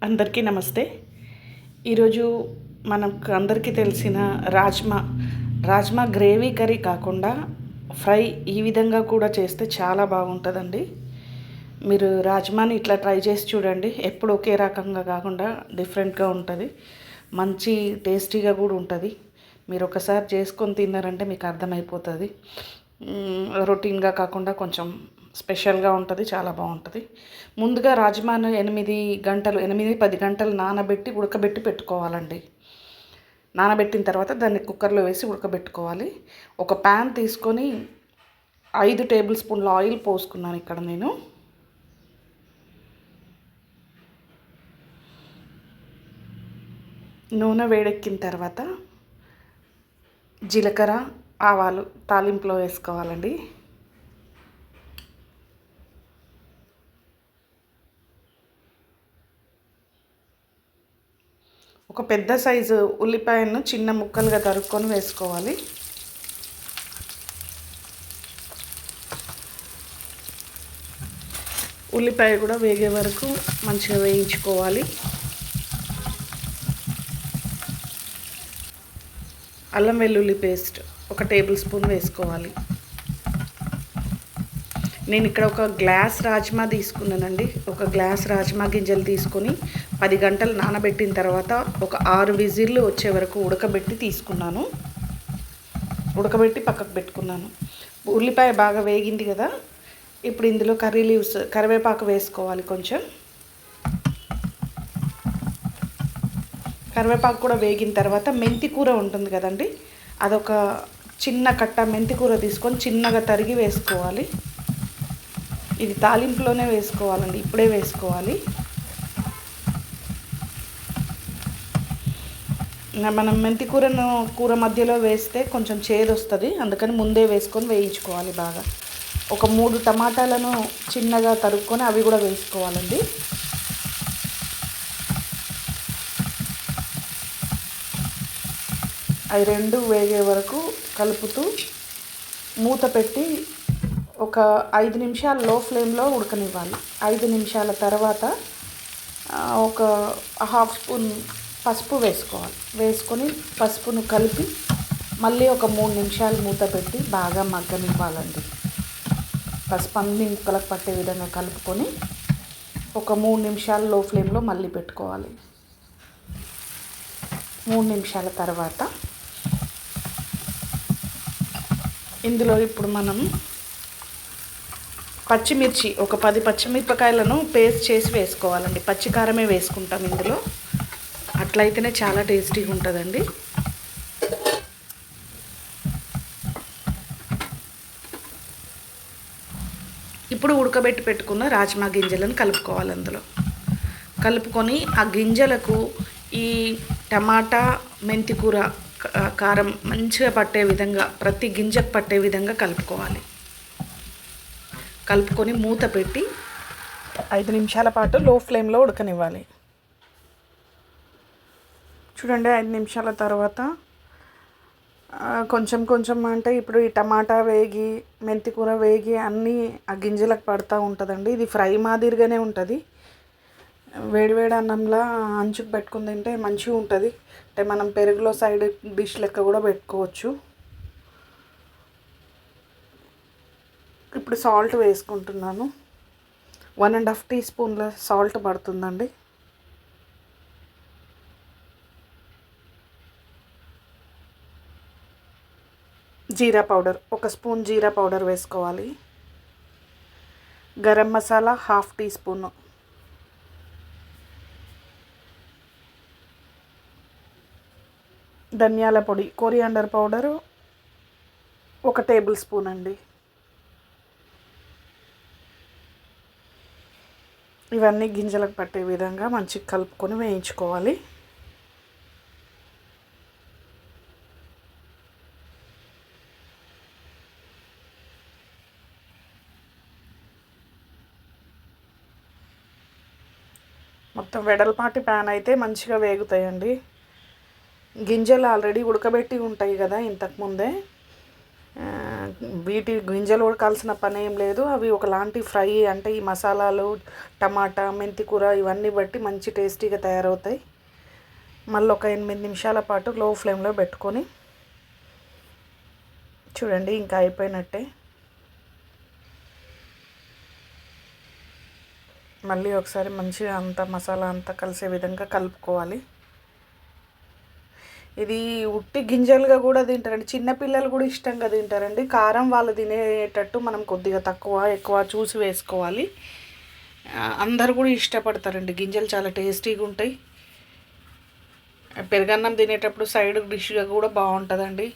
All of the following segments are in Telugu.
అందరికీ నమస్తే. ఈరోజు మనకు అందరికీ తెలిసిన రాజ్మా గ్రేవీ కర్రీ కాకుండా ఫ్రై ఈ విధంగా కూడా చేస్తే చాలా బాగుంటుందండి. మీరు రాజ్మాని ఇట్లా ట్రై చేసి చూడండి. ఎప్పుడు ఒకే రకంగా కాకుండా డిఫరెంట్గా ఉంటుంది, మంచి టేస్టీగా కూడా ఉంటుంది. మీరు ఒకసారి చేసుకొని తిన్నారంటే మీకు అర్థమైపోతుంది. రొటీన్గా కాకుండా కొంచెం స్పెషల్గా ఉంటుంది, చాలా బాగుంటుంది. ముందుగా రాజ్మాను 8-10 గంటలు నానబెట్టి ఉడకబెట్టి పెట్టుకోవాలండి. నానబెట్టిన తర్వాత దాన్ని కుక్కర్లో వేసి ఉడకబెట్టుకోవాలి. ఒక ప్యాన్ తీసుకొని 5 టేబుల్ స్పూన్ల ఆయిల్ పోసుకున్నాను ఇక్కడ నేను. నూనె వేడెక్కిన తర్వాత జీలకర్ర, ఆవాలు తాలింపులో వేసుకోవాలండి. ఒక పెద్ద సైజు ఉల్లిపాయను చిన్న ముక్కలుగా తరుక్కొని వేసుకోవాలి. ఉల్లిపాయ కూడా వేగే వరకు మంచిగా వేయించుకోవాలి. అల్లం వెల్లుల్లి పేస్ట్ 1 టేబుల్ స్పూన్ వేసుకోవాలి. నేను ఇక్కడ ఒక గ్లాస్ రాజ్మా తీసుకున్నానండి. ఒక గ్లాస్ రాజ్మా గింజలు తీసుకొని 10 గంటలు నానబెట్టిన తర్వాత ఒక 6 విజిల్లు వచ్చే వరకు ఉడకబెట్టి పక్కకు పెట్టుకున్నాను. ఉల్లిపాయ బాగా వేగింది కదా, ఇప్పుడు ఇందులో కరివేపాకు వేసుకోవాలి. కొంచెం కరివేపాకు కూడా వేగిన తర్వాత మెంతి కూర ఉంటుంది కదండి, అదొక చిన్న కట్ట మెంతి కూర తీసుకొని చిన్నగా తరిగి వేసుకోవాలి. ఇది తాలింపులోనే వేసుకోవాలండి, ఇప్పుడే వేసుకోవాలి. మనం మెంతి కూర మధ్యలో వేస్తే కొంచెం చేదు వస్తుంది, అందుకని ముందే వేసుకొని వేయించుకోవాలి బాగా. ఒక 3 టమాటాలను చిన్నగా తరుక్కొని అవి కూడా వేసుకోవాలండి. అవి 2 వేగే వరకు కలుపుతూ మూత పెట్టి ఒక 5 నిమిషాలు లో ఫ్లేమ్లో ఉడకనివ్వాలి. 5 నిమిషాల తర్వాత ఒక 1/2 స్పూన్ పసుపు వేసుకొని పసుపును కలిపి మళ్ళీ ఒక 3 నిమిషాలు మూత పెట్టి బాగా మగ్గనివ్వాలండి. పసుపు అన్ని ముక్కలకు పట్టే విధంగా కలుపుకొని ఒక 3 నిమిషాలు లో ఫ్లేమ్లో మళ్ళీ పెట్టుకోవాలి. 3 నిమిషాల తర్వాత ఇందులో ఇప్పుడు మనం పచ్చిమిర్చి ఒక 10 పచ్చిమిరపకాయలను పేస్ట్ చేసి వేసుకోవాలండి. పచ్చికారమే వేసుకుంటాం ఇందులో, అట్లయితేనే చాలా టేస్టీగా ఉంటుందండి. ఇప్పుడు ఉడకబెట్టి పెట్టుకున్న రాజ్మా గింజలను కలుపుకోవాలి. అందులో కలుపుకొని ఆ గింజలకు ఈ టమాటా మెంతి కూర కారం మంచిగా పట్టే విధంగా, ప్రతి గింజకు పట్టే విధంగా కలుపుకొని మూత పెట్టి 5 నిమిషాల పాటు లో ఫ్లేమ్లో ఉడకనివ్వాలి. చూడండి, 5 నిమిషాల తర్వాత కొంచెం అంటే ఇప్పుడు ఈ టమాటా వేగి మెంతి కూర వేగి అన్నీ ఆ గింజలకు పడుతూ ఉంటుందండి. ఇది ఫ్రై మాదిరిగానే ఉంటుంది. వేడివేడి అన్నంలో అంచుకు పెట్టుకుని తింటే మంచిగా ఉంటుంది. అంటే మనం పెరుగులో సైడ్ డిష్ లెక్క కూడా పెట్టుకోవచ్చు. ఇప్పుడు సాల్ట్ వేసుకుంటున్నాను. 1.5 టీ స్పూన్ల సాల్ట్ పడుతుందండి. జీరా పౌడర్ 1 స్పూన్ జీరా పౌడర్ వేసుకోవాలి. గరం మసాలా 1/2 టీ స్పూను, ధనియాల పొడి కొరియాండర్ పౌడరు 1 టేబుల్ స్పూన్ అండి. ఇవన్నీ గింజలకు పట్టే విధంగా మంచిగా కలుపుకొని వేయించుకోవాలి. మొత్తం వెడల్పాటి ప్యాన్ అయితే మంచిగా వేగుతాయండి. గింజలు ఆల్రెడీ ఉడకబెట్టి ఉంటాయి కదా ఇంతకుముందే, వీటి గింజలు ఉడకాల్సిన పని ఏం లేదు. అవి ఒకలాంటి ఫ్రై అంటే ఈ మసాలాలు, టమాటా, మెంతి కూర ఇవన్నీ బట్టి మంచి టేస్టీగా తయారవుతాయి. మళ్ళీ ఒక 8 నిమిషాల పాటు లో ఫ్లేమ్లో పెట్టుకొని చూడండి, ఇంకా అయిపోయినట్టే. మళ్ళీ ఒకసారి మంచిగా అంతా మసాలా అంతా కలిసే విధంగా కలుపుకోవాలి. ఇది ఉట్టి గింజలుగా కూడా తింటారండి, చిన్నపిల్లలు కూడా ఇష్టంగా తింటారండి. కారం వాళ్ళు తినేటట్టు మనం కొద్దిగా తక్కువ ఎక్కువ చూసి వేసుకోవాలి. అందరు కూడా ఇష్టపడతారండి. గింజలు చాలా టేస్టీగా ఉంటాయి. పెరుగన్నం తినేటప్పుడు సైడ్ డిష్గా కూడా బాగుంటుందండి.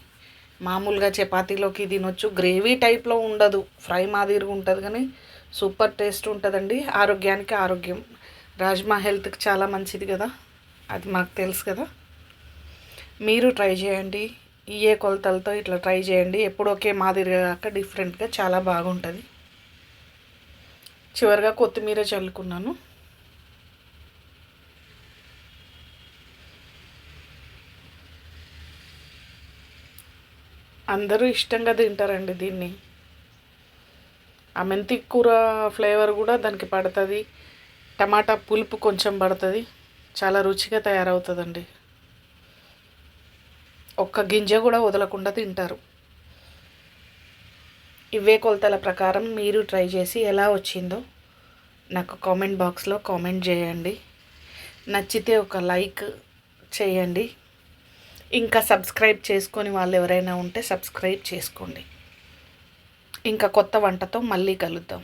మామూలుగా చపాతీలోకి తినొచ్చు. గ్రేవీ టైప్లో ఉండదు, ఫ్రై మాదిరిగా ఉంటుంది, కానీ సూపర్ టేస్ట్ ఉంటుందండి. ఆరోగ్యానికి ఆరోగ్యం. రాజ్మా హెల్త్కి చాలా మంచిది కదా, అది మాకు తెలుసు కదా. మీరు ట్రై చేయండి. ఏ కొలతలతో ఇట్లా ట్రై చేయండి. ఎప్పుడు ఒకే మాదిరిగా కాక డిఫరెంట్గా చాలా బాగుంటుంది. చివరిగా కొత్తిమీర చల్లుకున్నాను. అందరూ ఇష్టంగా తింటారండి దీన్ని. ఆ మెంతి కూర ఫ్లేవర్ కూడా దానికి పడుతుంది. టమాటా పులుపు కొంచెం పడుతుంది. చాలా రుచిగా తయారవుతుందండి. ఒక్క గింజ కూడా వదలకుండా తింటారు. ఇవే కొలతల ప్రకారం మీరు ట్రై చేసి ఎలా వచ్చిందో నాకు కామెంట్ బాక్స్లో కామెంట్ చేయండి. నచ్చితే ఒక లైక్ చేయండి. ఇంకా సబ్స్క్రైబ్ చేసుకొని వాళ్ళు ఎవరైనా ఉంటే సబ్స్క్రైబ్ చేసుకోండి. ఇంకా కొత్త వంటతో మళ్ళీ కలుద్దాం.